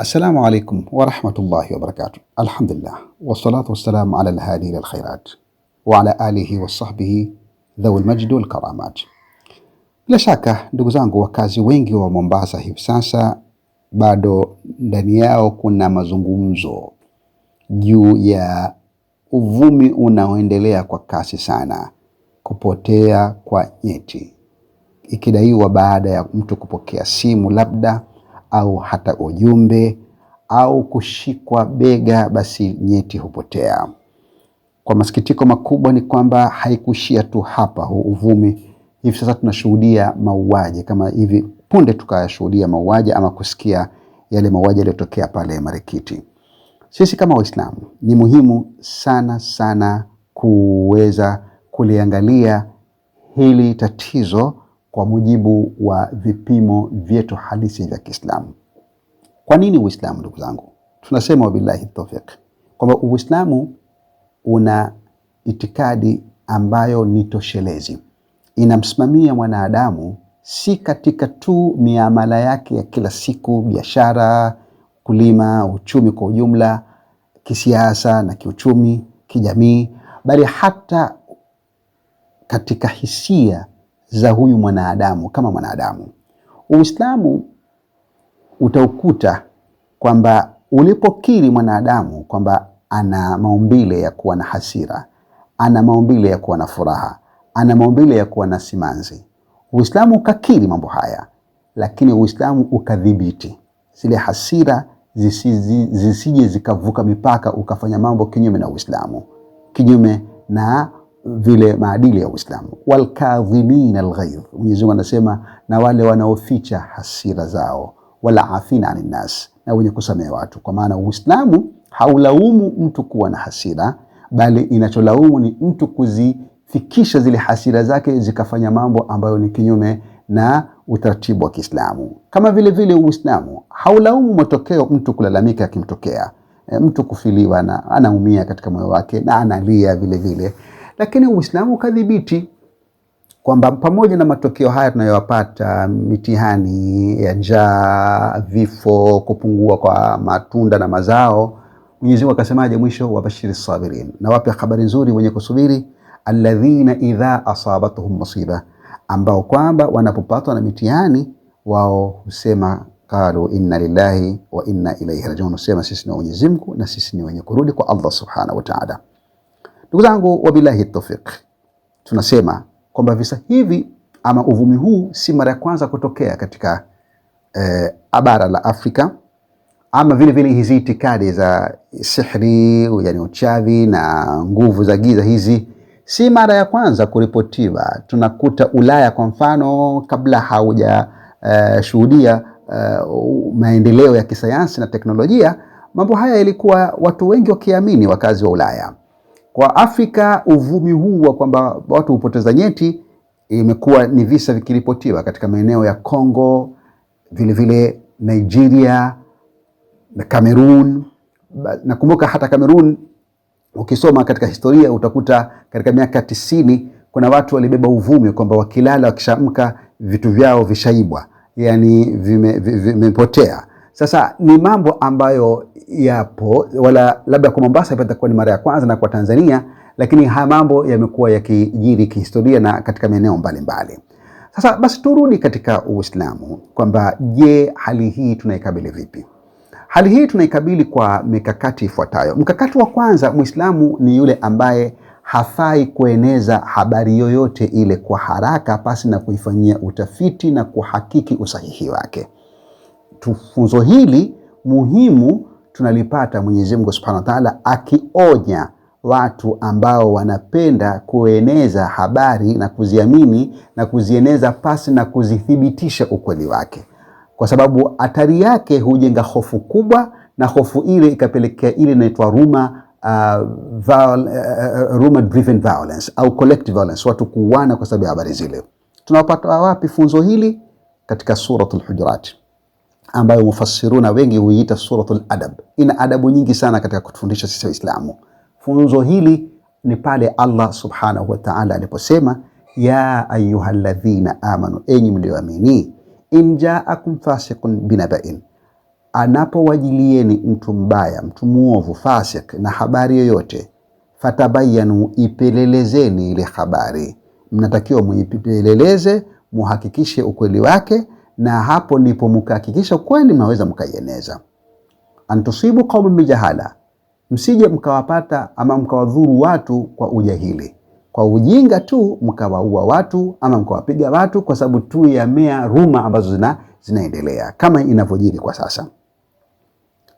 Assalamu alaikum wa rahmatullahi wa barakatuh. Alhamdulillah wassalatu wassalamu ala alhadi ila alkhairat wa ala alihi wa sahbihi dhawil majdi wal karamat. Bila shaka ndugu zangu, wakazi wengi wa Mombasa hivi sasa bado ndani yao kuna mazungumzo juu ya uvumi unaoendelea kwa kasi sana, kupotea kwa nyeti, ikidaiwa baada ya mtu kupokea simu labda au hata ujumbe au kushikwa bega, basi nyeti hupotea. Kwa masikitiko makubwa ni kwamba haikuishia tu hapa huu uvumi. Hivi sasa tunashuhudia mauaji, kama hivi punde tukayashuhudia mauaji ama kusikia yale mauaji yaliyotokea pale Marikiti. Sisi kama Waislamu ni muhimu sana sana kuweza kuliangalia hili tatizo kwa mujibu wa vipimo vyetu halisi vya Kiislamu. Kwa nini Uislamu, ndugu zangu? Tunasema wabillahi tawfiq kwamba Uislamu una itikadi ambayo ni toshelezi, inamsimamia mwanadamu si katika tu miamala yake ya kila siku, biashara, kulima, uchumi kwa ujumla, kisiasa na kiuchumi, kijamii, bali hata katika hisia za huyu mwanadamu kama mwanadamu. Uislamu utaukuta kwamba ulipokiri mwanadamu kwamba ana maumbile ya kuwa na hasira, ana maumbile ya kuwa na furaha, ana maumbile ya kuwa na simanzi, Uislamu ukakiri mambo haya, lakini Uislamu ukadhibiti zile hasira zisije zikavuka mipaka ukafanya mambo kinyume na Uislamu, kinyume na vile maadili ya Uislamu. Walkadhimin alghayz, Mwenyezi Mungu anasema, na wale wanaoficha hasira zao, wala afina anin nas, na wenye kusamehe watu. Kwa maana Uislamu haulaumu mtu kuwa na hasira, bali inacholaumu ni mtu kuzifikisha zile hasira zake zikafanya mambo ambayo ni kinyume na utaratibu wa Kiislamu. Kama vile vile Uislamu haulaumu matokeo, mtu kulalamika akimtokea mtu kufiliwa na anaumia katika moyo wake na analia vile vile, lakini Uislamu kadhibiti kwamba pamoja na matokeo haya tunayopata, mitihani ya njaa, vifo, kupungua kwa matunda na mazao, Mwenyezi Mungu akasemaje mwisho? Wabashiri sabirin, na wape habari nzuri wenye kusubiri, alladhina idha asabatuhum musiba, ambao kwamba wanapopatwa na mitihani wao husema qalu inna lillahi wa inna ilayhi rajiun, husema sisi ni Mwenyezi Mungu na sisi ni wenye kurudi kwa Allah subhanahu wa ta'ala. Ndugu zangu, wabillahi tawfiq, tunasema kwamba visa hivi ama uvumi huu si mara ya kwanza kutokea katika bara la Afrika, ama vile vile hizi itikadi za sihri, yani uchawi na nguvu za giza, hizi si mara ya kwanza kuripotiwa. Tunakuta Ulaya kwa mfano, kabla hauja shuhudia maendeleo ya kisayansi na teknolojia, mambo haya ilikuwa watu wengi wakiamini, wakazi wa Ulaya. Kwa Afrika uvumi huu wa kwamba watu hupoteza nyeti imekuwa ni visa vikiripotiwa katika maeneo ya Kongo, vile vile Nigeria na Cameroon. Nakumbuka hata Cameroon, ukisoma katika historia utakuta katika miaka 90 kuna watu walibeba uvumi kwamba wakilala wakishamka vitu vyao vishaibwa, yani vimepotea. Sasa ni mambo ambayo yapo, wala labda kwa Mombasa itakuwa ni mara ya kwanza na kwa Tanzania, lakini haya mambo yamekuwa yakijiri kihistoria na katika maeneo mbalimbali. Sasa basi turudi katika Uislamu kwamba je, hali hii tunaikabili vipi? Hali hii tunaikabili kwa mikakati ifuatayo. Mkakati wa kwanza, Muislamu ni yule ambaye hafai kueneza habari yoyote ile kwa haraka pasi na kuifanyia utafiti na kuhakiki usahihi wake. Funzo hili muhimu tunalipata Mwenyezi Mungu Subhanahu wa Ta'ala akionya watu ambao wanapenda kueneza habari na kuziamini na kuzieneza pasi na kuzithibitisha ukweli wake, kwa sababu hatari yake hujenga hofu kubwa, na hofu ile ikapelekea ile inaitwa rumor driven violence au collective violence, watu kuuana kwa sababu ya habari zile. Tunapata wapi funzo hili? Katika suratul Hujurat, ambayo mufassiruna wengi huiita suratul adab. Ina adabu nyingi sana katika kutufundisha sisi Waislamu. Funzo hili ni pale Allah subhanahu wa ta'ala aliposema, ya ayyuhalladhina amanu, enyi mlioamini, in ja'akum fasiqun binaba'in, anapowajilieni mtu mbaya, mtu muovu, fasik na habari yoyote, fatabayanu, ipelelezeni ile habari. Mnatakiwa muipeleleze, muhakikishe ukweli wake, na hapo ndipo mkahakikisha kweli mnaweza mkaieneza. Antusibu qauman bijahala, msije mkawapata ama mkawadhuru watu kwa ujahili, kwa ujinga tu mkawaua watu ama mkawapiga watu kwa sababu tu ya mea ruma ambazo zinaendelea kama inavyojiri kwa sasa.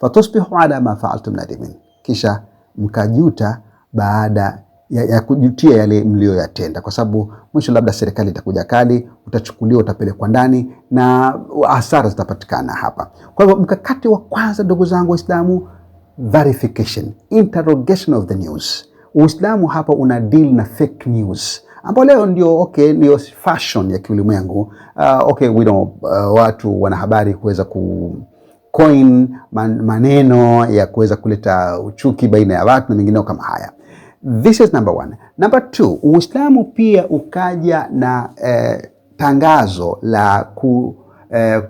Fatusbihu ala ma fa'altum nadimin, kisha mkajuta baada ya kujutia yale mlioyatenda, kwa sababu mwisho labda serikali itakuja kali, utachukuliwa, utapelekwa ndani na hasara zitapatikana hapa. Kwa hivyo mkakati wa kwanza, ndugu zangu Waislamu, verification, interrogation of the news. Uislamu hapa una deal na fake news ambao leo ndio ndio fashion ya kiulimwengu. We know watu wanahabari kuweza coin maneno ya kuweza kuleta uchuki baina ya watu na mengineo kama haya. This is number one. Number two, Uislamu pia ukaja na tangazo la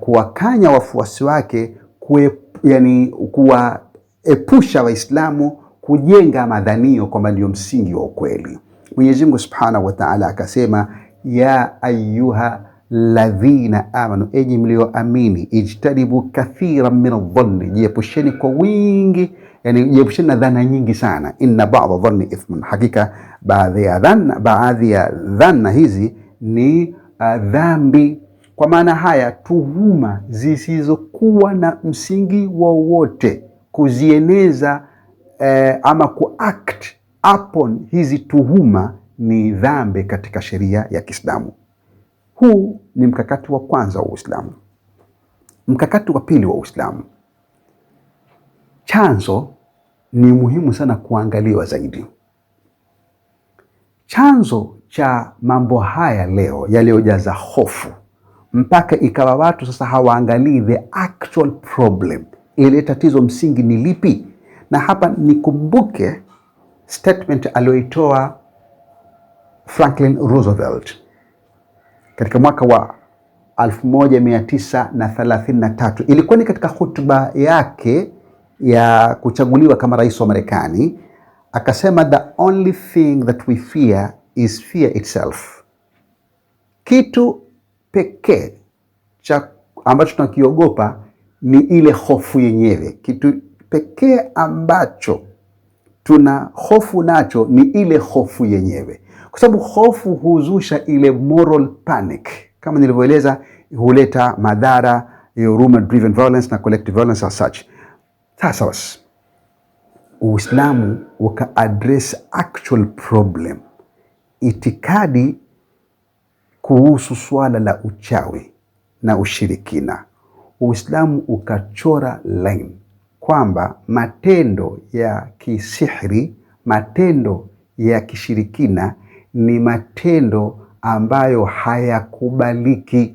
kuwakanya wafuasi wake kuwaepusha Waislamu kujenga madhanio kwamba ndio msingi wa ukweli. Mwenyezi Mungu Subhanahu wa Ta'ala akasema, ya ayyuha ladhina amanu, enyi mlioamini, ijtanibu kathiran min adh-dhanni, jiepusheni kwa wingi, jiepusheni na dhana nyingi sana. Inna ba'dha dhanni ithmun, hakika baadhi ya dhana hizi ni dhambi. Kwa maana haya, tuhuma zisizokuwa na msingi wowote, kuzieneza ama kuact upon hizi tuhuma ni dhambi katika sheria ya Kiislamu. Huu ni mkakati wa kwanza wa Uislamu. Mkakati wa pili wa Uislamu, chanzo ni muhimu sana kuangaliwa zaidi. Chanzo cha mambo haya leo yaliyojaza hofu mpaka ikawa watu sasa hawaangalii the actual problem, ile tatizo msingi ni lipi. Na hapa nikumbuke statement aliyoitoa Franklin Roosevelt katika mwaka wa 1933. Ilikuwa ni katika hotuba yake ya kuchaguliwa kama rais wa Marekani. Akasema, the only thing that we fear is fear itself. Kitu pekee ambacho tunakiogopa ni ile hofu yenyewe. Kitu pekee ambacho tuna hofu nacho ni ile hofu yenyewe, kwa sababu hofu huzusha ile moral panic. Kama nilivyoeleza, huleta madhara ya rumor driven violence na collective violence as such. Sasa Uislamu uka address actual problem, itikadi kuhusu swala la uchawi na ushirikina. Uislamu ukachora line kwamba matendo ya kisihri, matendo ya kishirikina ni matendo ambayo hayakubaliki.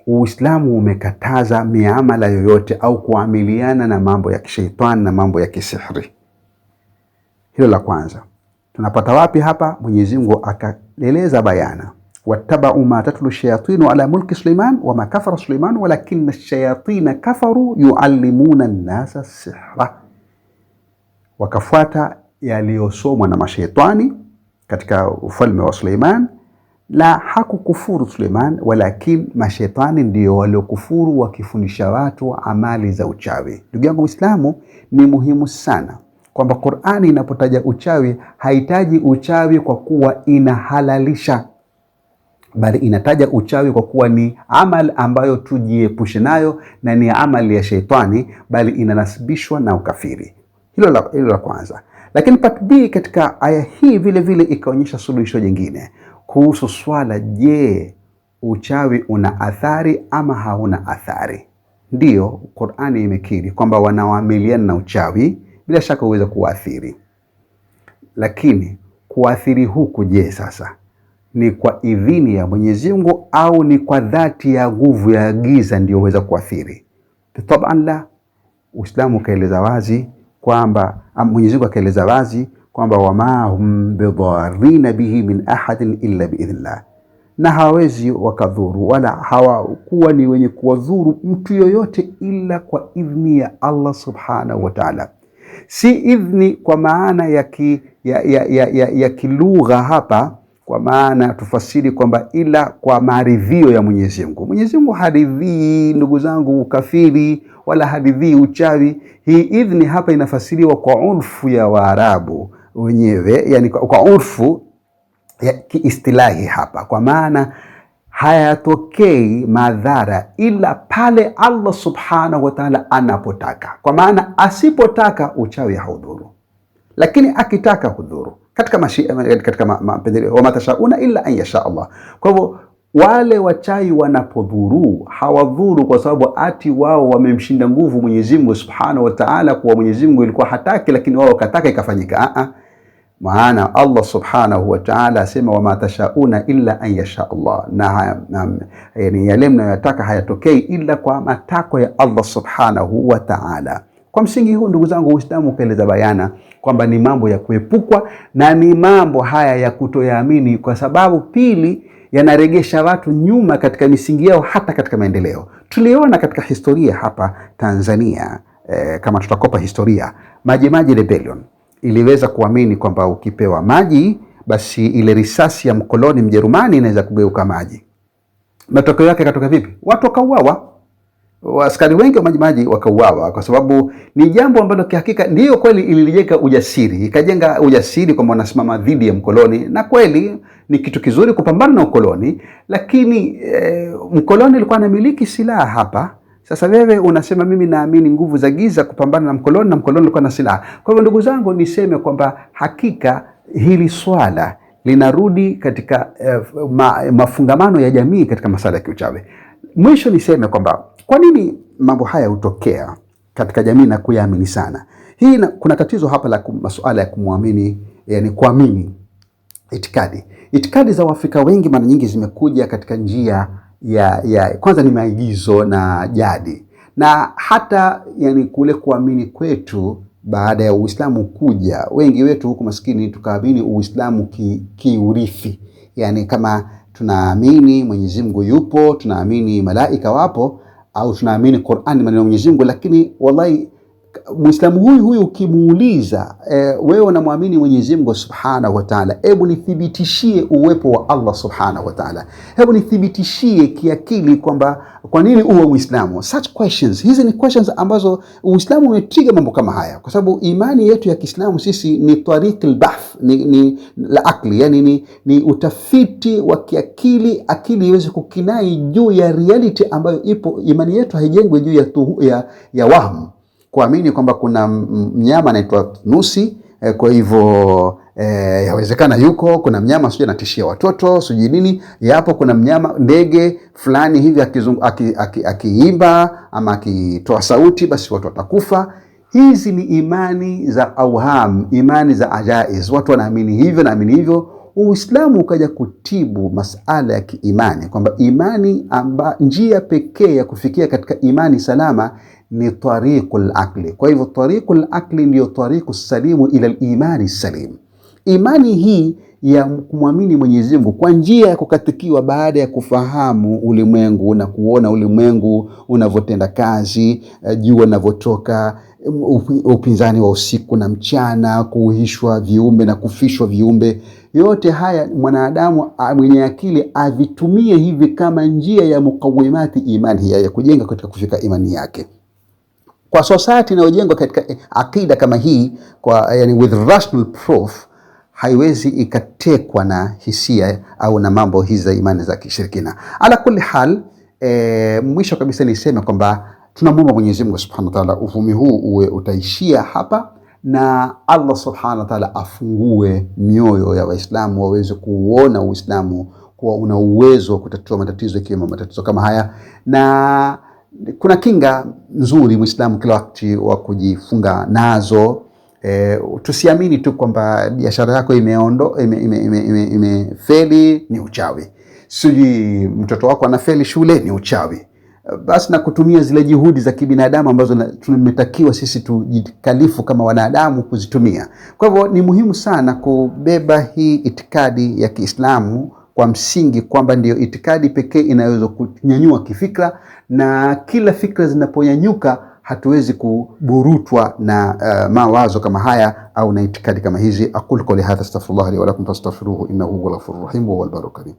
Uislamu umekataza miamala yoyote au kuamiliana na mambo ya kishaitani na mambo ya kisihri. Hilo la kwanza. Tunapata wapi hapa? Mwenyezi Mungu akaeleza bayana, wattaba'u ma tatlu shayatinu ala mulki Suleiman wama kafara Suleiman walakinna ash-shayatina kafaru yuallimuna an-nasa as-sihra. Wakafuata yaliyosomwa na mashaitani katika ufalme wa Suleiman. La hakukufuru Suleiman, walakin mashaitani ndio waliokufuru wakifundisha watu amali za uchawi. Ndugu yangu Muislamu, ni muhimu sana kwamba Qur'ani inapotaja uchawi haitaji uchawi kwa kuwa inahalalisha, bali inataja uchawi kwa kuwa ni amal ambayo tujiepushe nayo na ni amali ya shaitani, bali inanasibishwa na ukafiri. Hilo la kwanza. Lakini part B katika aya hii vile vile ikaonyesha suluhisho jingine kuhusu swala, je, uchawi una athari ama hauna athari? Ndiyo, Qur'ani imekiri kwamba wanaoamiliana na uchawi bila shaka uweza kuathiri. Lakini kuathiri huku, je, sasa ni kwa idhini ya Mwenyezi Mungu au ni kwa dhati ya nguvu ya giza ndio uweza kuathiri? Taban la. Uislamu kaeleza wazi kwamba Mwenyezi Mungu akaeleza wazi kwamba wama hum bidharina bihi min ahadin illa biidhnillah, na hawawezi wakadhuru wala hawakuwa ni wenye kuwadhuru mtu yoyote ila kwa idhni ya Allah subhanahu wa ta'ala. Si idhni kwa maana ya kilugha hapa, kwa maana tufasiri kwamba ila kwa maridhio ya Mwenyezi Mungu. Mwenyezi Mungu haridhii, ndugu zangu, ukafiri wala haridhii uchawi. Hii idhni hapa inafasiriwa kwa urfu ya Waarabu wenyewe, yani kwa urfu ya kiistilahi hapa, kwa maana hayatokei madhara ila pale Allah subhanahu wa ta'ala anapotaka. Kwa maana asipotaka uchawi haudhuru, lakini akitaka hudhuru katika mapendeleo, wa matashauna illa an yasha Allah. Kwa hivyo wale wachawi wanapodhuru hawadhuru kwa sababu ati wao wamemshinda nguvu Mwenyezi Mungu subhanahu wa ta'ala, kwa Mwenyezi Mungu ilikuwa hataki lakini wao wakataka ikafanyika. Maana Allah subhanahu wa ta'ala asema wa matashauna illa an yasha Allah, yani yale mnayotaka hayatokei ila kwa matakwa ya Allah subhanahu wa ta'ala. Kwa msingi huu, ndugu zangu, Uislamu ukaeleza bayana kwamba ni mambo ya kuepukwa na ni mambo haya ya kutoyaamini, kwa sababu pili, yanaregesha watu nyuma katika misingi yao, hata katika maendeleo. Tuliona katika historia hapa Tanzania, kama tutakopa historia, Maji Rebellion iliweza kuamini kwamba ukipewa maji basi ile risasi ya mkoloni Mjerumani inaweza kugeuka maji. Matokeo yake katoka vipi? Watu wakauawa, askari wengi wa Maji wakauawa, kwa sababu ni jambo ambalo kihakika ndiyo kweli ilijenga ujasiri kwamba wanasimama dhidi ya mkoloni, na kweli ni kitu kizuri kupambana na ukoloni, lakini mkoloni alikuwa anamiliki silaha hapa. Sasa wewe unasema mimi naamini nguvu za giza kupambana na mkoloni, na mkoloni alikuwa na silaha. Kwa hivyo ndugu zangu, niseme kwamba hakika hili swala linarudi katika mafungamano ya jamii katika masala ya kiuchawi. Mwisho niseme kwamba kwa nini mambo haya hutokea katika jamii na kuyaamini sana. Kuna tatizo hapa la masuala ya kumwamini, yani kuamini itikadi. Itikadi za Waafrika wengi mara nyingi zimekuja katika njia kwanza ni maigizo na jadi, na hata yani kule kuamini kwetu baada ya Uislamu kuja, wengi wetu huku maskini tukaamini Uislamu kiurithi, yani kama tunaamini Mwenyezi Mungu yupo, tunaamini malaika wapo, au tunaamini Qur'an maneno ya Mwenyezi Mungu, lakini wallahi Muislamu huyu ukimuuliza, wewe unamwamini Mwenyezi Mungu Subhanahu wa Ta'ala, hebu nithibitishie uwepo wa Allah Subhanahu wa Ta'ala, hebu nithibitishie kiakili kwamba kwa nini uwe Muislamu. Such questions, hizi ni questions ambazo Uislamu umetriga mambo kama haya, kwa sababu imani yetu ya Kiislamu sisi ni tariq al-bahth, ni la akli, yani ni utafiti wa kiakili, akili iweze kukinai juu ya reality ambayo ipo. Imani yetu haijengwi juu ya wahmu, kuamini kwamba kuna mnyama anaitwa nusi, kwa hivyo yawezekana kuna mnyama sijui anatishia watoto sijui nini, yapo kuna mnyama ndege fulani hivi akiimba ama akitoa sauti basi watu watakufa. Hizi ni imani za awham, imani za ajaiz, watu wanaamini hivyo, naamini hivyo. Uislamu ukaja kutibu masala ya kiimani kwamba imani njia pekee ya kufikia katika imani salama ni tariqul aqli. Kwa hivyo tariqul aqli ndio tariqu salimu ila al-imani salim. Imani hii ya kumwamini Mwenyezi Mungu kwa njia ya kukatikiwa baada ya kufahamu ulimwengu na kuona ulimwengu unavyotenda kazi, jua linavyotoka, upinzani wa usiku na mchana, kuuhishwa viumbe na kufishwa viumbe. Yote haya mwanadamu mwenye akili avitumie hivi kama njia ya mukawimati imani ya kujenga katika kufika imani yake. Kwa society inayojengwa katika akida kama hii, yani with rational proof, haiwezi ikatekwa na hisia au na mambo hizi za imani za kishirikina. Ala kulli hal, mwisho kabisa niseme kwamba tunamwomba Mwenyezi Mungu Subhanahu wa Ta'ala uvumi huu uwe utaishia hapa, na Allah Subhanahu wa Ta'ala afungue mioyo ya Waislamu waweze kuona Uislamu kuwa una uwezo wa kutatua matatizo, ikiwemo matatizo kama haya. Na kuna kinga nzuri Muislamu kila wakati wa kujifunga nazo. Tusiamini tu kwamba biashara yako imefeli ni uchawi, siji mtoto wako anafeli shule ni uchawi. Basi na kutumia zile juhudi za kibinadamu ambazo tumetakiwa sisi tujikalifu kama wanadamu kuzitumia. Kwa hivyo ni muhimu sana kubeba hii itikadi ya Kiislamu kwa msingi kwamba ndiyo itikadi pekee inayoweza kunyanyua kifikra, na kila fikra zinaponyanyuka hatuwezi kuburutwa na mawazo kama haya au na itikadi kama hizi. Aqulu qawli hadha astaghfirullah li wa lakum fastaghfiruhu innahu huwal ghafurur rahim wa huwal barur karim.